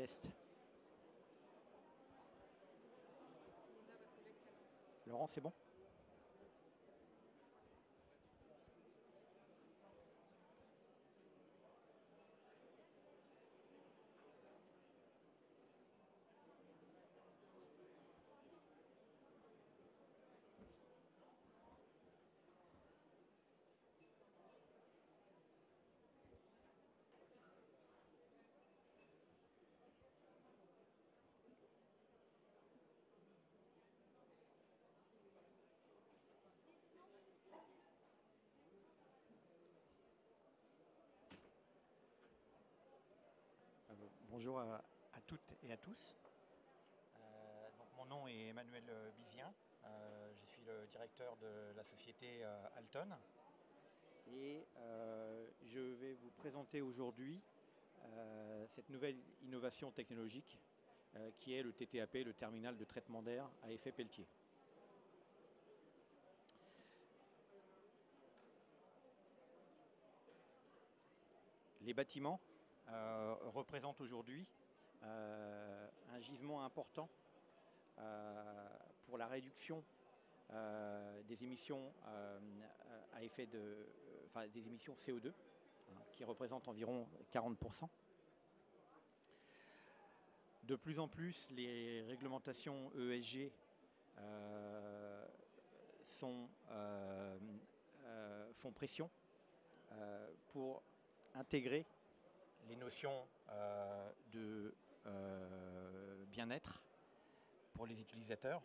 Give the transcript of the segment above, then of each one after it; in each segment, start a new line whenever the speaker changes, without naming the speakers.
Test. Laurent, c'est bon? Bonjour à toutes et à tous. Donc mon nom est Emmanuel Bizien. Je suis le directeur de la société Alton. Et je vais vous présenter aujourd'hui cette nouvelle innovation technologique qui est le TTAP, le terminal de traitement d'air à effet Peltier. Les bâtiments représente aujourd'hui un gisement important pour la réduction des émissions à effet des émissions CO2 qui représentent environ 40%. De plus en plus, les réglementations ESG font pression pour intégrer les notions de bien-être pour les utilisateurs.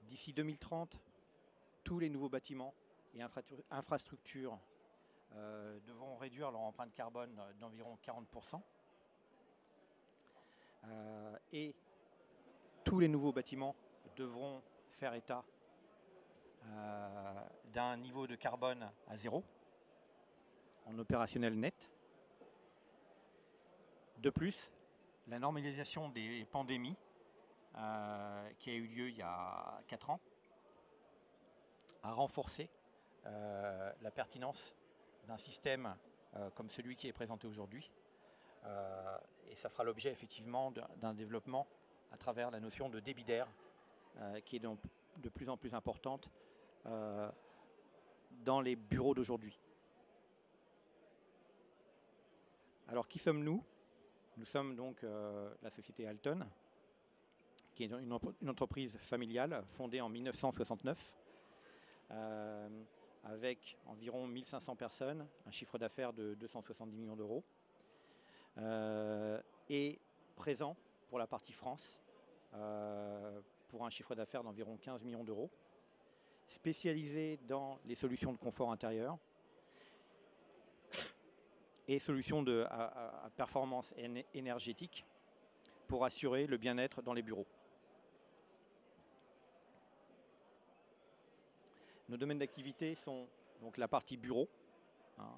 D'ici 2030, tous les nouveaux bâtiments et infrastructures devront réduire leur empreinte carbone d'environ 40%. Et tous les nouveaux bâtiments devront faire état d'un niveau de carbone à 0 en opérationnel net. De plus, la normalisation des pandémies qui a eu lieu il y a 4 ans a renforcé la pertinence d'un système comme celui qui est présenté aujourd'hui. Et ça fera l'objet effectivement d'un développement à travers la notion de débit d'air qui est donc de plus en plus importante dans les bureaux d'aujourd'hui. Alors qui sommes-nous ? Nous sommes donc la société Alton, qui est une entreprise familiale fondée en 1969, avec environ 1500 personnes, un chiffre d'affaires de 270 millions d'euros, et présent pour la partie France, pour un chiffre d'affaires d'environ 15 millions d'euros, spécialisé dans les solutions de confort intérieur, et solutions à performance énergétique pour assurer le bien-être dans les bureaux. Nos domaines d'activité sont donc la partie bureau,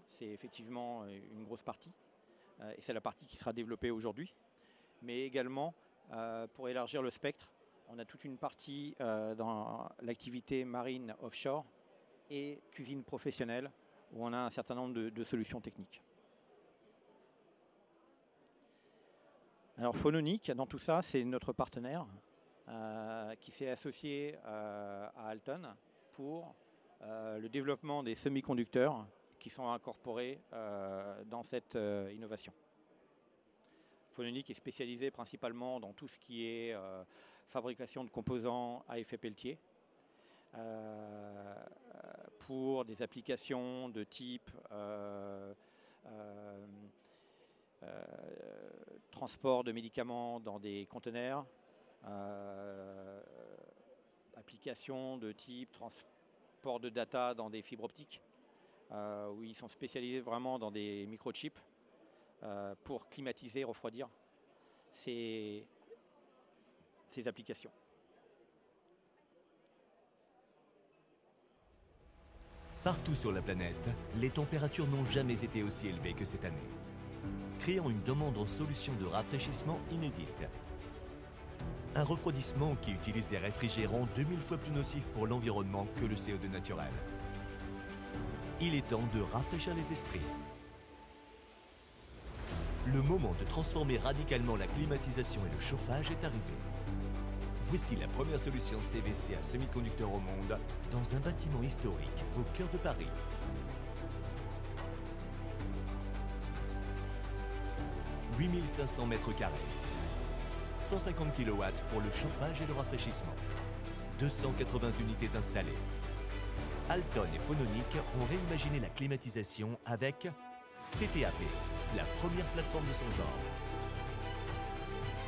c'est effectivement une grosse partie, et c'est la partie qui sera développée aujourd'hui, mais également pour élargir le spectre, on a toute une partie dans l'activité marine offshore et cuisine professionnelle où on a un certain nombre de solutions techniques. Alors Phononic, dans tout ça, c'est notre partenaire qui s'est associé à Alton pour le développement des semi-conducteurs qui sont incorporés dans cette innovation. Phononic est spécialisé principalement dans tout ce qui est fabrication de composants à effet Peltier pour des applications de type transport de médicaments dans des conteneurs, applications de type transport de data dans des fibres optiques, où ils sont spécialisés vraiment dans des microchips pour climatiser, refroidir ces applications.
Partout sur la planète, les températures n'ont jamais été aussi élevées que cette année, créant une demande en solutions de rafraîchissement inédite. Un refroidissement qui utilise des réfrigérants 2000 fois plus nocifs pour l'environnement que le CO2 naturel. Il est temps de rafraîchir les esprits. Le moment de transformer radicalement la climatisation et le chauffage est arrivé. Voici la première solution CVC à semi-conducteur au monde dans un bâtiment historique au cœur de Paris. 8500 mètres carrés, 150 kW pour le chauffage et le rafraîchissement, 280 unités installées. Alton et Phononic ont réimaginé la climatisation avec TTAP, la première plateforme de son genre.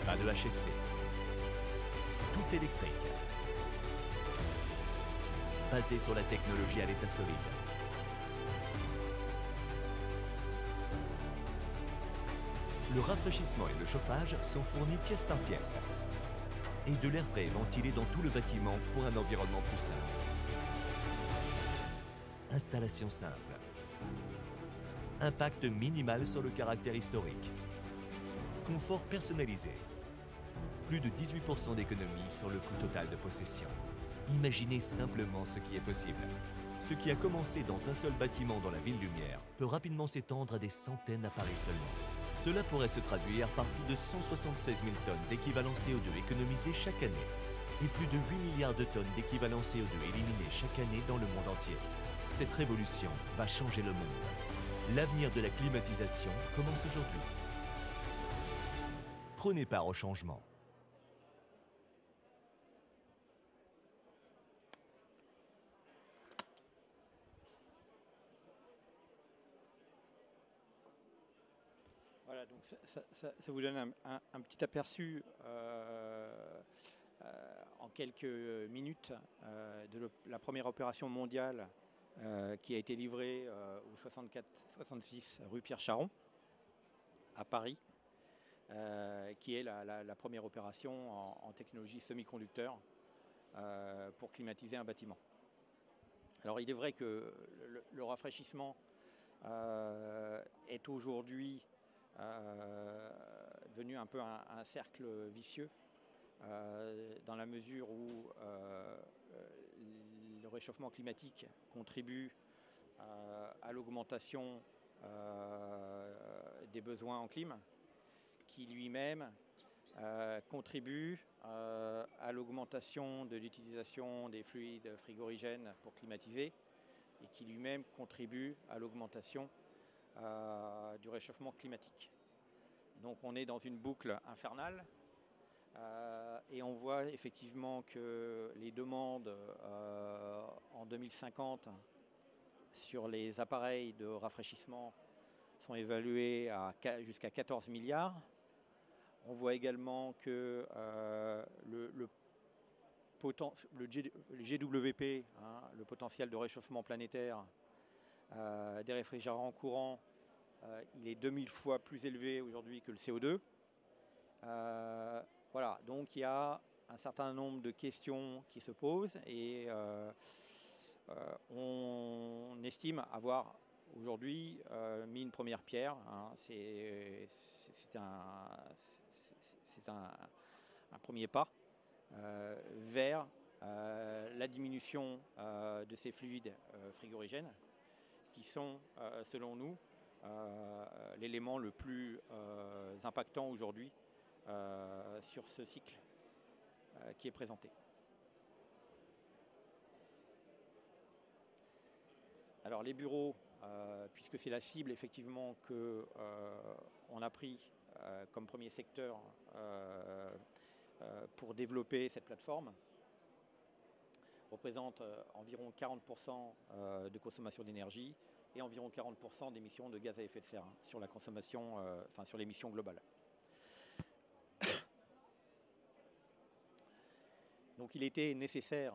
Pas de HFC. Tout électrique. Basé sur la technologie à l'état solide. Le rafraîchissement et le chauffage sont fournis pièce par pièce. Et de l'air frais est ventilé dans tout le bâtiment pour un environnement plus simple. Installation simple. Impact minimal sur le caractère historique. Confort personnalisé. Plus de 18% d'économie sur le coût total de possession. Imaginez simplement ce qui est possible. Ce qui a commencé dans un seul bâtiment dans la ville lumière peut rapidement s'étendre à des centaines à Paris seulement. Cela pourrait se traduire par plus de 176 000 tonnes d'équivalent CO2 économisées chaque année et plus de 8 milliards de tonnes d'équivalent CO2 éliminées chaque année dans le monde entier. Cette révolution va changer le monde. L'avenir de la climatisation commence aujourd'hui. Prenez part au changement.
Voilà, donc ça vous donne un petit aperçu en quelques minutes de la première opération mondiale qui a été livrée au 64-66 rue Pierre Charon à Paris, qui est la première opération en technologie semi-conducteur pour climatiser un bâtiment. Alors il est vrai que le rafraîchissement est aujourd'hui devenu un peu un cercle vicieux dans la mesure où le réchauffement climatique contribue à l'augmentation des besoins en clim, qui lui-même contribue à l'augmentation de l'utilisation des fluides frigorigènes pour climatiser et qui lui-même contribue à l'augmentation du réchauffement climatique. Donc on est dans une boucle infernale et on voit effectivement que les demandes en 2050 sur les appareils de rafraîchissement sont évaluées jusqu'à 14 milliards. On voit également que le GWP, le potentiel de réchauffement planétaire des réfrigérants courants, il est 2000 fois plus élevé aujourd'hui que le CO2. Voilà, donc il y a un certain nombre de questions qui se posent et on estime avoir aujourd'hui mis une première pierre. C'est un premier pas vers la diminution de ces fluides frigorigènes qui sont, selon nous, l'élément le plus impactant aujourd'hui sur ce cycle qui est présenté. Alors les bureaux, puisque c'est la cible effectivement qu'on a pris comme premier secteur pour développer cette plateforme, représente environ 40% de consommation d'énergie et environ 40% d'émissions de gaz à effet de serre sur la consommation, sur l'émission globale. Donc il était nécessaire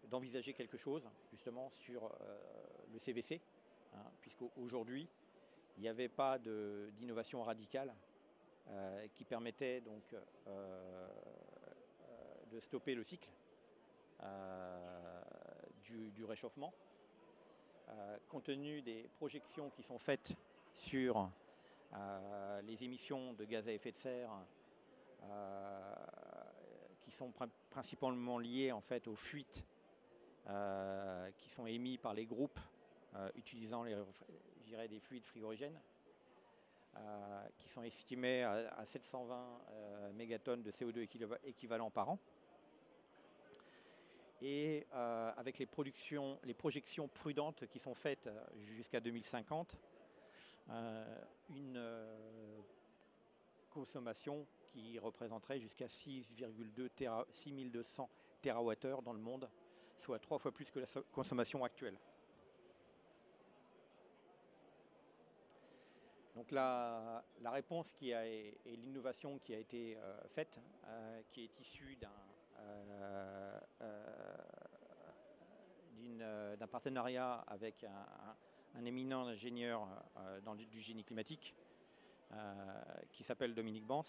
d'envisager quelque chose justement sur le CVC, puisqu'aujourd'hui il n'y avait pas d'innovation radicale qui permettait donc de stopper le cycle du réchauffement. Compte tenu des projections qui sont faites sur les émissions de gaz à effet de serre qui sont principalement liées en fait aux fuites qui sont émises par les groupes utilisant les dirais, des fluides frigorigènes, qui sont estimés à 720 mégatonnes de CO2 équivalent par an. Et avec les projections prudentes qui sont faites jusqu'à 2050, une consommation qui représenterait jusqu'à 6200 TWh dans le monde, soit 3 fois plus que la consommation actuelle. Donc la réponse et l'innovation qui a été faite, qui est issue d'un partenariat avec un éminent ingénieur du génie climatique qui s'appelle Dominique Bans,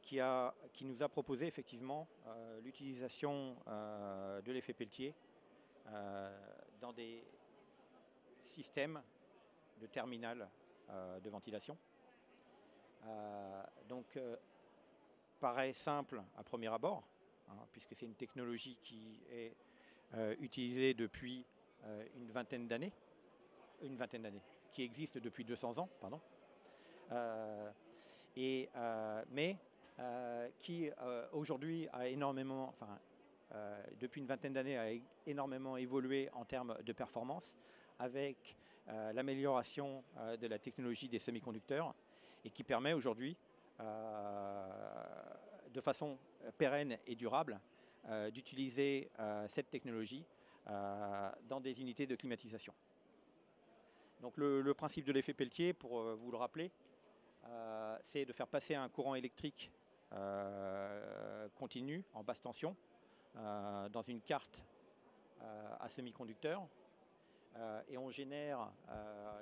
qui nous a proposé effectivement l'utilisation de l'effet Peltier dans des systèmes de terminal de ventilation. Donc paraît simple à premier abord, puisque c'est une technologie qui est utilisée depuis une vingtaine d'années, qui existe depuis 200 ans, pardon, mais qui aujourd'hui a énormément, depuis une vingtaine d'années, a énormément évolué en termes de performance, avec l'amélioration de la technologie des semi-conducteurs, et qui permet aujourd'hui, de façon pérenne et durable, d'utiliser cette technologie dans des unités de climatisation. Donc le principe de l'effet Peltier, pour vous le rappeler, c'est de faire passer un courant électrique continu en basse tension dans une carte à semi-conducteur, et on génère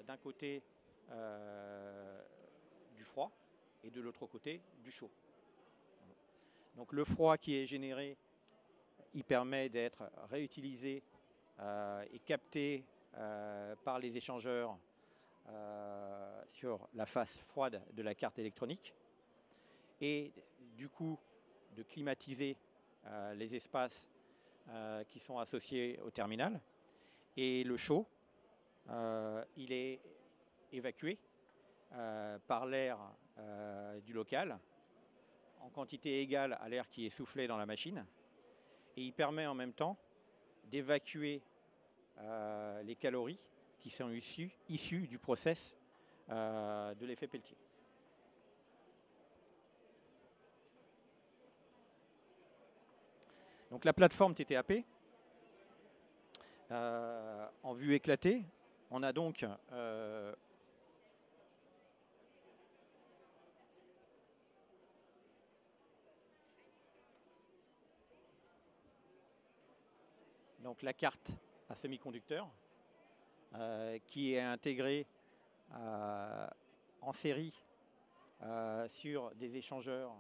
d'un côté du froid et de l'autre côté du chaud. Donc le froid qui est généré, il permet d'être réutilisé et capté par les échangeurs sur la face froide de la carte électronique, et du coup de climatiser les espaces qui sont associés au terminal. Et le chaud, il est évacué par l'air du local en quantité égale à l'air qui est soufflé dans la machine, et il permet en même temps d'évacuer les calories qui sont issues du process de l'effet Peltier. Donc la plateforme TTAP, en vue éclatée, on a donc la carte à semi-conducteur qui est intégrée en série sur des échangeurs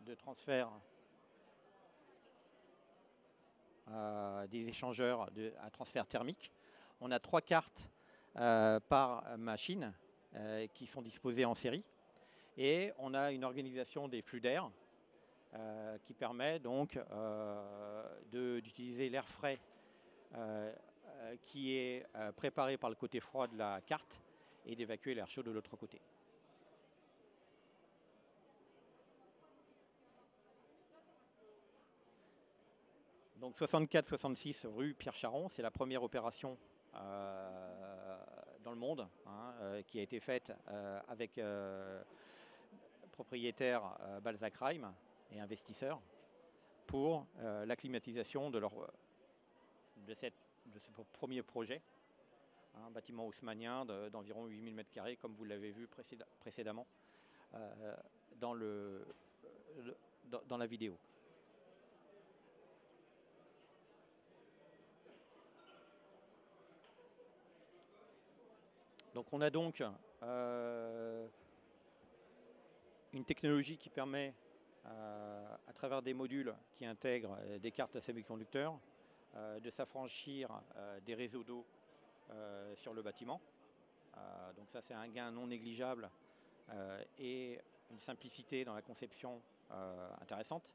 de transfert, à transfert thermique. On a 3 cartes par machine qui sont disposées en série, et on a une organisation des flux d'air qui permet donc d'utiliser l'air frais qui est préparé par le côté froid de la carte et d'évacuer l'air chaud de l'autre côté. Donc 64-66 rue Pierre Charon, c'est la première opération dans le monde qui a été faite avec propriétaires Balzac Rime et investisseurs pour la climatisation de ce premier projet, un bâtiment haussmannien d'environ 8000 m², comme vous l'avez vu précédemment dans la vidéo. Donc on a donc une technologie qui permet, à travers des modules qui intègrent des cartes à semi-conducteurs, de s'affranchir des réseaux d'eau sur le bâtiment. Donc ça, c'est un gain non négligeable et une simplicité dans la conception intéressante.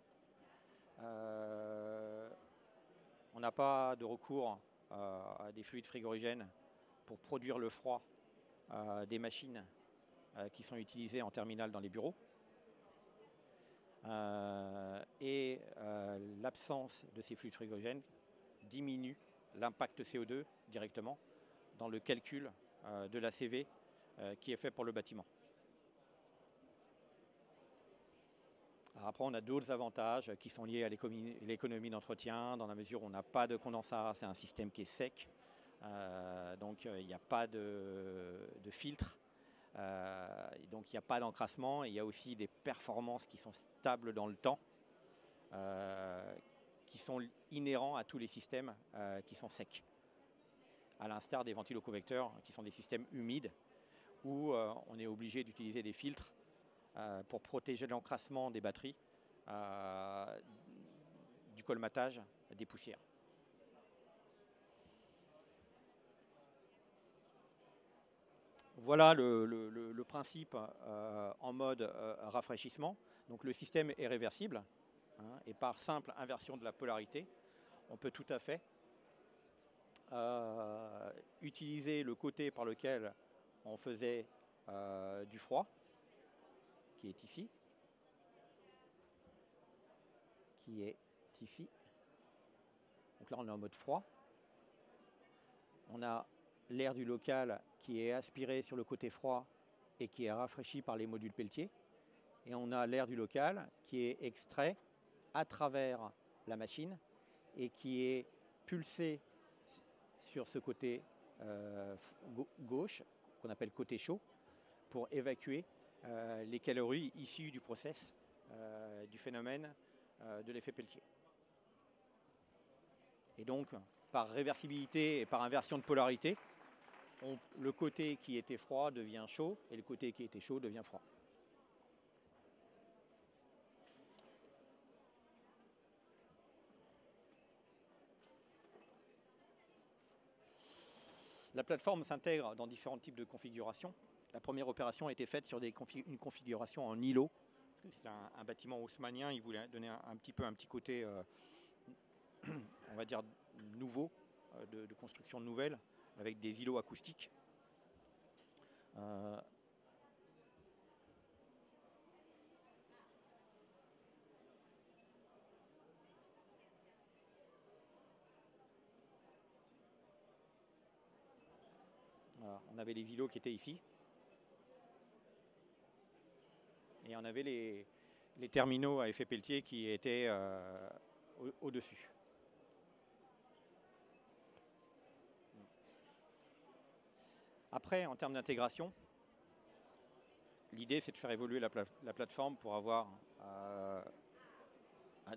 On n'a pas de recours à des fluides frigorigènes pour produire le froid des machines qui sont utilisées en terminal dans les bureaux. L'absence de ces fluides frigorigènes diminue l'impact CO2 directement dans le calcul de l'ACV qui est fait pour le bâtiment. Alors après, on a d'autres avantages qui sont liés à l'économie d'entretien, dans la mesure où on n'a pas de condensat, c'est un système qui est sec, donc il n'y a pas de filtre, donc il n'y a pas d'encrassement, il y a aussi des performances qui sont stables dans le temps, qui sont inhérents à tous les systèmes qui sont secs, à l'instar des ventiloconvecteurs qui sont des systèmes humides, où on est obligé d'utiliser des filtres pour protéger l'encrassement des batteries, du colmatage des poussières. Voilà le principe en mode rafraîchissement. Donc le système est réversible, hein, et par simple inversion de la polarité, on peut tout à fait utiliser le côté par lequel on faisait du froid, qui est ici, Donc là, on est en mode froid. On a l'air du local qui est aspiré sur le côté froid et qui est rafraîchi par les modules Peltier. Et on a l'air du local qui est extrait à travers la machine et qui est pulsé sur ce côté gauche, qu'on appelle côté chaud, pour évacuer les calories issues du process du phénomène de l'effet Peltier. Et donc, par réversibilité et par inversion de polarité, le côté qui était froid devient chaud et le côté qui était chaud devient froid. La plateforme s'intègre dans différents types de configurations. La première opération a été faite sur une configuration en îlot, parce que c'est un bâtiment haussmannien, il voulait donner un petit côté, on va dire, nouveau, de construction nouvelle, avec des îlots acoustiques. Voilà, on avait les îlots qui étaient ici. Et on avait les terminaux à effet Peltier qui étaient au-dessus. Après, en termes d'intégration, l'idée c'est de faire évoluer la plateforme pour avoir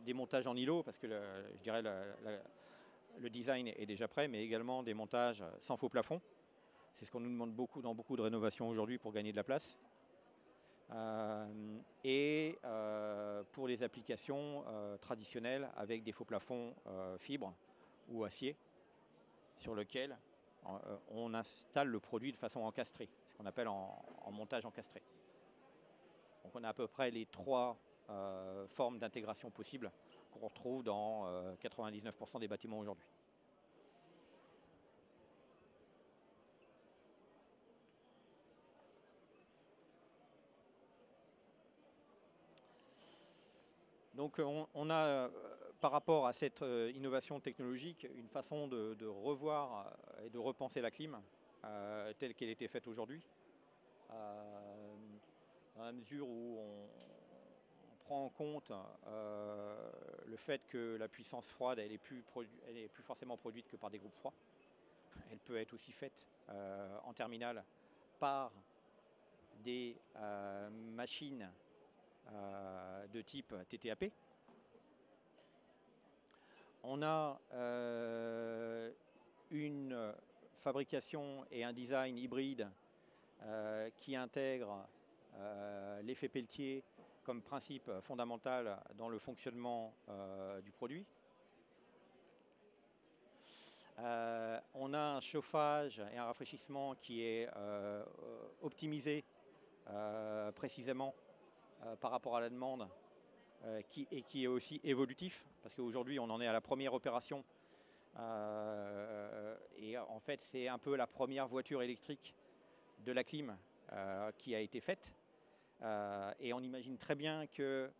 des montages en îlot, parce que je dirais le design est déjà prêt, mais également des montages sans faux plafond. C'est ce qu'on nous demande beaucoup dans beaucoup de rénovations aujourd'hui pour gagner de la place. Pour les applications traditionnelles avec des faux plafonds fibres ou acier sur lequel on installe le produit de façon encastrée, ce qu'on appelle en montage encastré. Donc on a à peu près les trois formes d'intégration possibles qu'on retrouve dans 99% des bâtiments aujourd'hui. Donc on a, par rapport à cette innovation technologique, une façon de revoir et de repenser la clim telle qu'elle était faite aujourd'hui, dans la mesure où on prend en compte le fait que la puissance froide, elle est plus forcément produite que par des groupes froids. Elle peut être aussi faite en terminal par des machines de type TTAP. On a une fabrication et un design hybride qui intègre l'effet Peltier comme principe fondamental dans le fonctionnement du produit. On a un chauffage et un rafraîchissement qui est optimisé précisément par rapport à la demande, qui est aussi évolutif, parce qu'aujourd'hui on en est à la première opération Et en fait, c'est un peu la première voiture électrique de la clim qui a été faite. Et on imagine très bien que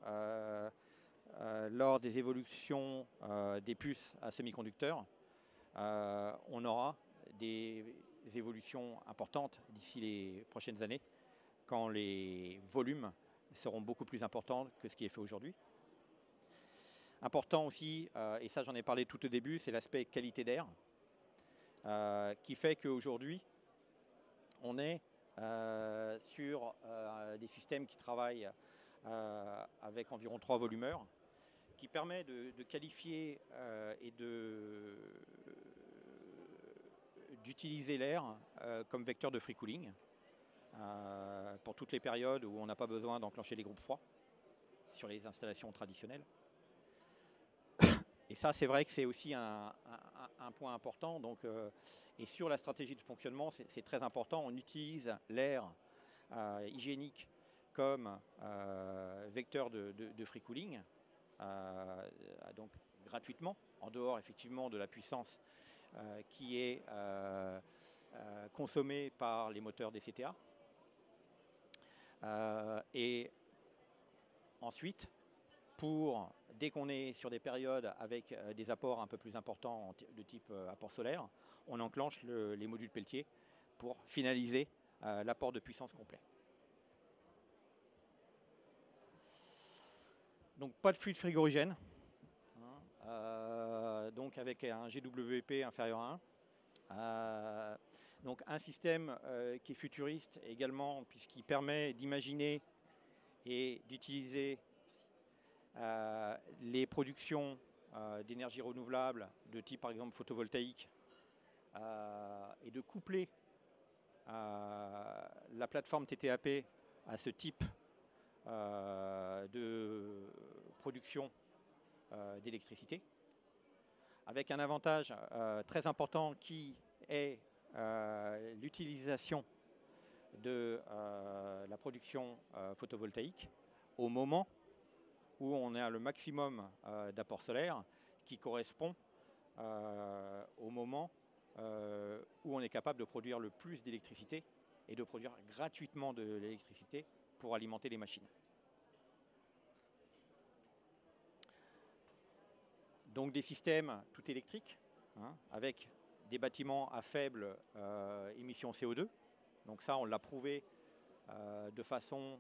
lors des évolutions des puces à semi-conducteurs, on aura des évolutions importantes d'ici les prochaines années, quand les volumes seront beaucoup plus importants que ce qui est fait aujourd'hui. Important aussi, et ça j'en ai parlé tout au début, c'est l'aspect qualité d'air, qui fait qu'aujourd'hui, on est sur des systèmes qui travaillent avec environ 3 volumeurs, qui permet de qualifier et d'utiliser l'air comme vecteur de free cooling pour toutes les périodes où on n'a pas besoin d'enclencher les groupes froids sur les installations traditionnelles. Et ça, c'est vrai que c'est aussi un point important. Donc, et sur la stratégie de fonctionnement, c'est très important. On utilise l'air hygiénique comme vecteur de free cooling, donc gratuitement, en dehors effectivement de la puissance qui est consommée par les moteurs des CTA. Et ensuite, dès qu'on est sur des périodes avec des apports un peu plus importants de type apport solaire, on enclenche les modules Peltier pour finaliser l'apport de puissance complet. Donc pas de fluide frigorigène, donc avec un GWP inférieur à 1. Donc un système qui est futuriste également, puisqu'il permet d'imaginer et d'utiliser les productions d'énergie renouvelable de type par exemple photovoltaïque et de coupler la plateforme TTAP à ce type de production d'électricité, avec un avantage très important qui est l'utilisation de la production photovoltaïque au moment où on a le maximum d'apport solaire, qui correspond au moment où on est capable de produire le plus d'électricité et de produire gratuitement de l'électricité pour alimenter les machines. Donc des systèmes tout électriques, avec des bâtiments à faible émission CO2. Donc ça, on l'a prouvé de façon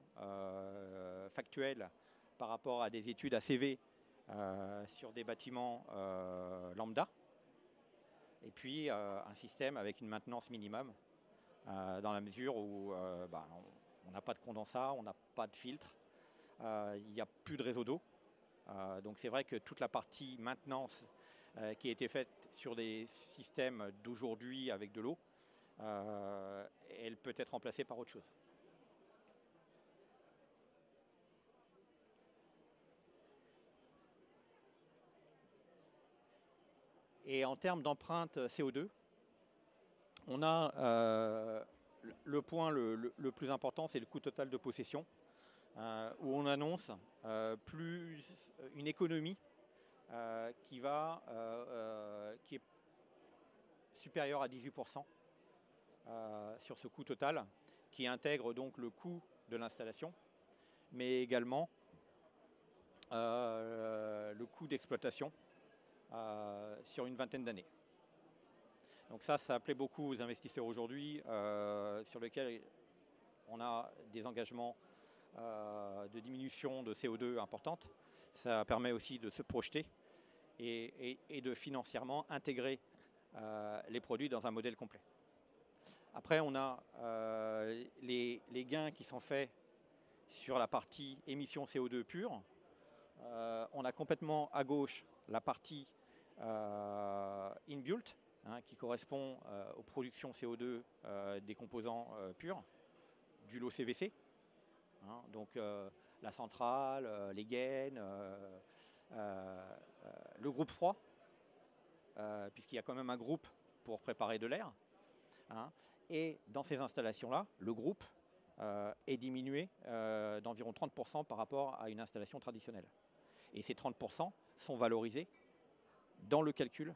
factuelle par rapport à des études ACV sur des bâtiments lambda. Et puis un système avec une maintenance minimum dans la mesure où on n'a pas de condensat, on n'a pas de filtre, il n'y a plus de réseau d'eau. Donc c'est vrai que toute la partie maintenance qui a été faite sur des systèmes d'aujourd'hui avec de l'eau, elle peut être remplacée par autre chose. Et en termes d'empreinte CO2, on a le point le plus important, c'est le coût total de possession, où on annonce une économie qui est supérieure à 18% sur ce coût total, qui intègre donc le coût de l'installation, mais également le coût d'exploitation sur une vingtaine d'années. Donc ça plaît beaucoup aux investisseurs aujourd'hui, sur lesquels on a des engagements de diminution de CO2 importantes. Ça permet aussi de se projeter et de financièrement intégrer les produits dans un modèle complet. Après, on a les gains qui sont faits sur la partie émissions CO2 pure. On a complètement à gauche la partie inbuilt, qui correspond aux productions CO2 des composants purs, du lot CVC, donc la centrale, les gaines, le groupe froid, puisqu'il y a quand même un groupe pour préparer de l'air. Et dans ces installations-là, le groupe est diminué d'environ 30% par rapport à une installation traditionnelle. Et ces 30% sont valorisés dans le calcul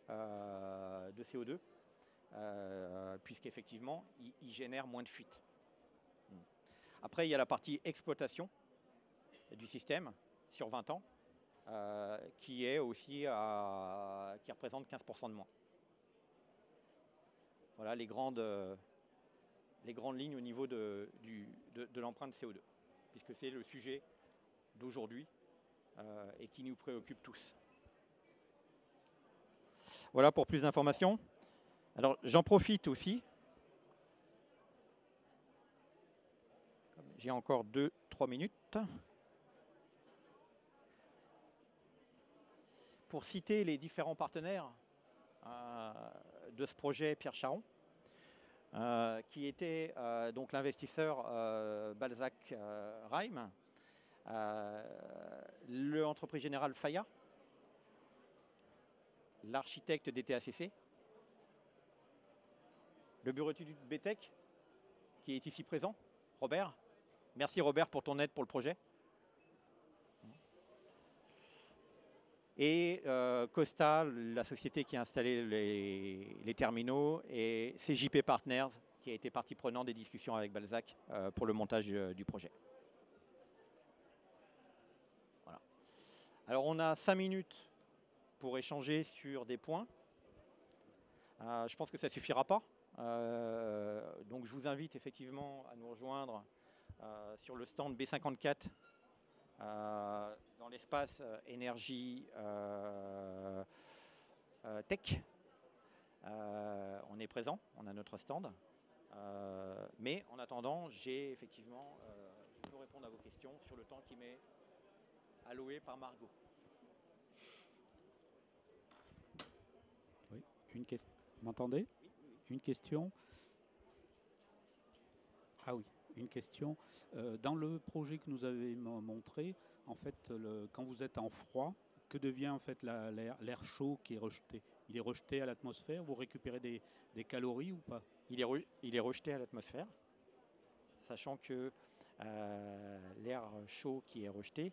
de CO2, puisqu'effectivement, il génère moins de fuite. Après, il y a la partie exploitation du système sur 20 ans, qui est aussi qui représente 15% de moins. Voilà les grandes lignes au niveau de l'empreinte CO2, puisque c'est le sujet d'aujourd'hui et qui nous préoccupe tous. Voilà pour plus d'informations. Alors j'en profite aussi. J'ai encore 2-3 minutes. Pour citer les différents partenaires de ce projet Pierre Charon, qui était donc l'investisseur Balzac Rime, l'entreprise générale Faya, l'architecte DTACC, le bureau d'études BTEC, qui est ici présent, Robert. Merci Robert pour ton aide pour le projet. Et Costa, la société qui a installé les terminaux, et CJP Partners, qui a été partie prenante des discussions avec Balzac pour le montage du projet. Voilà. Alors on a 5 minutes pour échanger sur des points. Je pense que ça ne suffira pas. Donc je vous invite effectivement à nous rejoindre sur le stand B54 dans l'espace énergie tech. On est présent, on a notre stand. Mais en attendant, je peux répondre à vos questions sur le temps qui m'est alloué par Margot.
Oui, une question. Vous m'entendez? Oui, oui. Une question. Ah oui, une question. Dans le projet que nous avez montré, en fait, quand vous êtes en froid, que devient en fait l'air chaud qui est rejeté? Il est rejeté à l'atmosphère? Vous récupérez des calories ou pas?
Il est rejeté à l'atmosphère, sachant que l'air chaud qui est rejeté,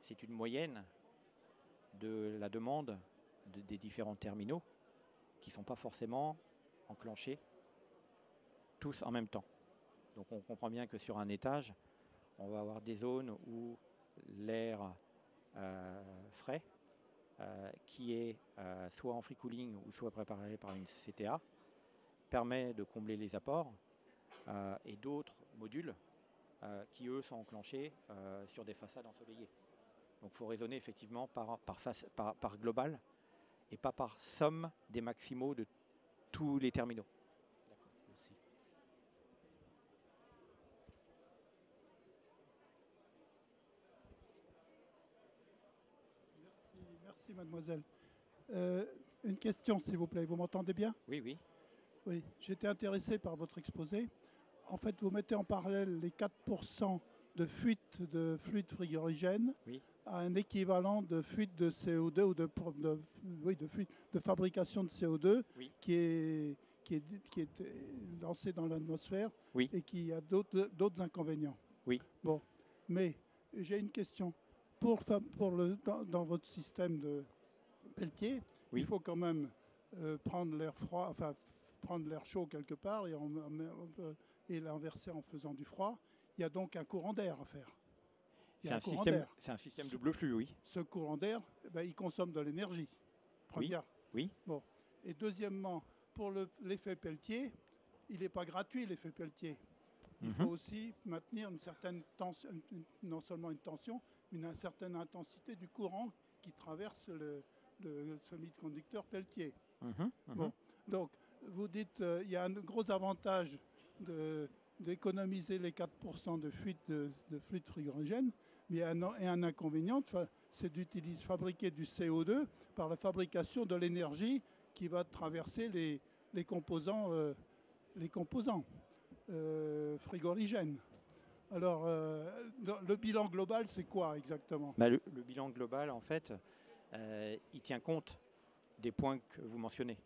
c'est une moyenne de la demande des différents terminaux qui ne sont pas forcément enclenchés tous en même temps. Donc on comprend bien que sur un étage, on va avoir des zones où l'air frais, qui est soit en free cooling ou soit préparé par une CTA, permet de combler les apports, et d'autres modules qui, eux, sont enclenchés sur des façades ensoleillées. Donc il faut raisonner effectivement par global et pas par somme des maximaux de tous les terminaux.
D'accord, merci.
Merci mademoiselle. Une question s'il vous plaît, vous m'entendez bien?
Oui, oui.
Oui, j'étais intéressé par votre exposé. En fait, vous mettez en parallèle les 4% de fuite de fluide frigorigène,
Oui.
à un équivalent de fuite de CO2 ou de fabrication de CO2,
Oui.
qui est lancé dans l'atmosphère,
Oui.
et qui a d'autres inconvénients.
Oui.
Bon, mais j'ai une question. Dans votre système de Pelletier,
Oui.
il faut quand même prendre l'air froid, enfin prendre l'air chaud quelque part et l'inverser en faisant du froid. Il y a donc un courant d'air à faire.
C'est un système double flux, oui.
Ce courant d'air, il consomme de l'énergie. Première.
Oui.
Bon. Et deuxièmement, pour l'effet Pelletier, il n'est pas gratuit l'effet Pelletier. Il faut aussi maintenir une certaine tension, non seulement une tension, mais une certaine intensité du courant qui traverse le semi-conducteur Pelletier. Bon. Donc, vous dites qu'il y a un gros avantage d'économiser les 4% de fuite de fluide frigorigène, mais il y a un inconvénient, c'est d'utiliser, fabriquer du CO2 par la fabrication de l'énergie qui va traverser les composants frigorigènes. Alors, le bilan global, c'est quoi exactement?
Le bilan global, en fait, il tient compte des points que vous mentionnez.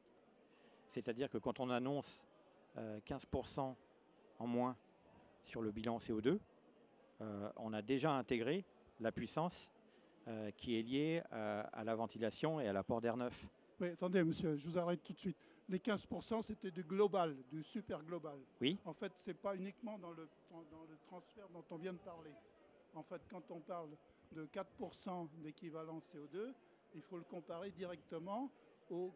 C'est-à-dire que quand on annonce 15% en moins sur le bilan CO2, on a déjà intégré la puissance qui est liée à la ventilation et à l'apport d'air neuf
Oui, attendez, monsieur, je vous arrête tout de suite. Les 15%, c'était du global, du super global.
Oui.
En fait, ce n'est pas uniquement dans le transfert dont on vient de parler. En fait, quand on parle de 4% d'équivalent CO2, il faut le comparer directement au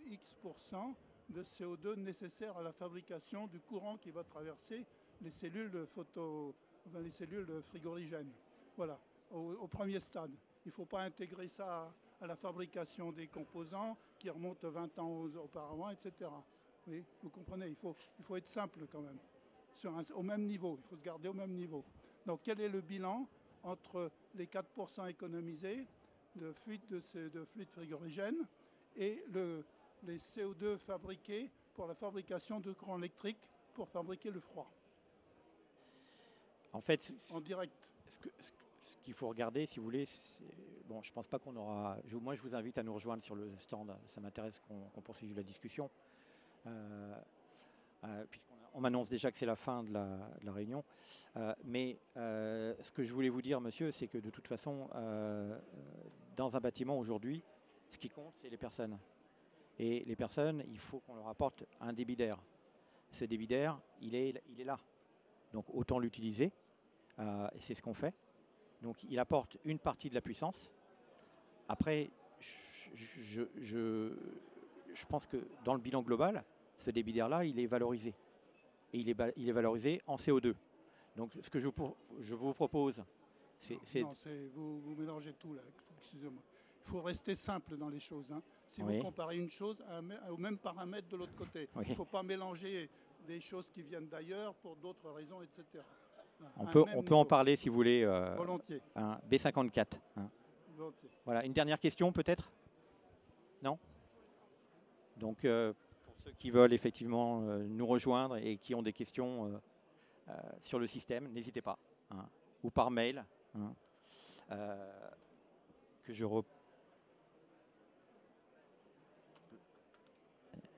X% de CO2 nécessaire à la fabrication du courant qui va traverser les cellules les cellules frigorigènes. Voilà, au premier stade. Il ne faut pas intégrer ça à la fabrication des composants qui remontent 20 ans auparavant, etc. Oui, vous comprenez, il faut être simple quand même, au même niveau, il faut se garder au même niveau. Donc quel est le bilan entre les 4% économisés de fuite de fluide frigorigène et les CO2 fabriqués pour la fabrication de courant électrique pour fabriquer le froid?
En fait,
en direct.
Ce qu'il faut regarder, si vous voulez, bon, je pense pas qu'on aura. Moi, je vous invite à nous rejoindre sur le stand. Ça m'intéresse qu'on poursuive la discussion. Puisqu'on m'annonce déjà que c'est la fin de la réunion. Mais ce que je voulais vous dire, monsieur, c'est que de toute façon, dans un bâtiment aujourd'hui, ce qui compte, c'est les personnes. Et les personnes, il faut qu'on leur apporte un débit d'air. Ce débit d'air, il est là. Donc autant l'utiliser. Et c'est ce qu'on fait. Donc il apporte une partie de la puissance. Après, je pense que dans le bilan global, ce débit d'air-là, il est valorisé. Et il est valorisé en CO2. Donc ce que je vous propose, c'est...
Non, vous mélangez tout là, excusez-moi. Il faut rester simple dans les choses. Hein. Si
Oui.
vous comparez une chose au même paramètre de l'autre côté, il ne faut pas mélanger des choses qui viennent d'ailleurs pour d'autres raisons, etc.
On peut en parler si vous voulez.
Volontiers.
B54. Hein.
Volontiers.
Voilà, une dernière question peut-être? Non? Donc pour ceux qui veulent effectivement nous rejoindre et qui ont des questions sur le système, n'hésitez pas. Hein. Ou par mail. Hein. Que je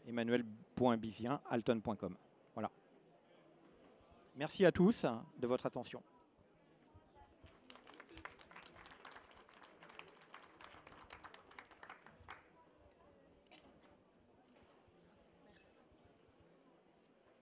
emmanuel.bizien@alton.com. Voilà. Merci à tous de votre attention.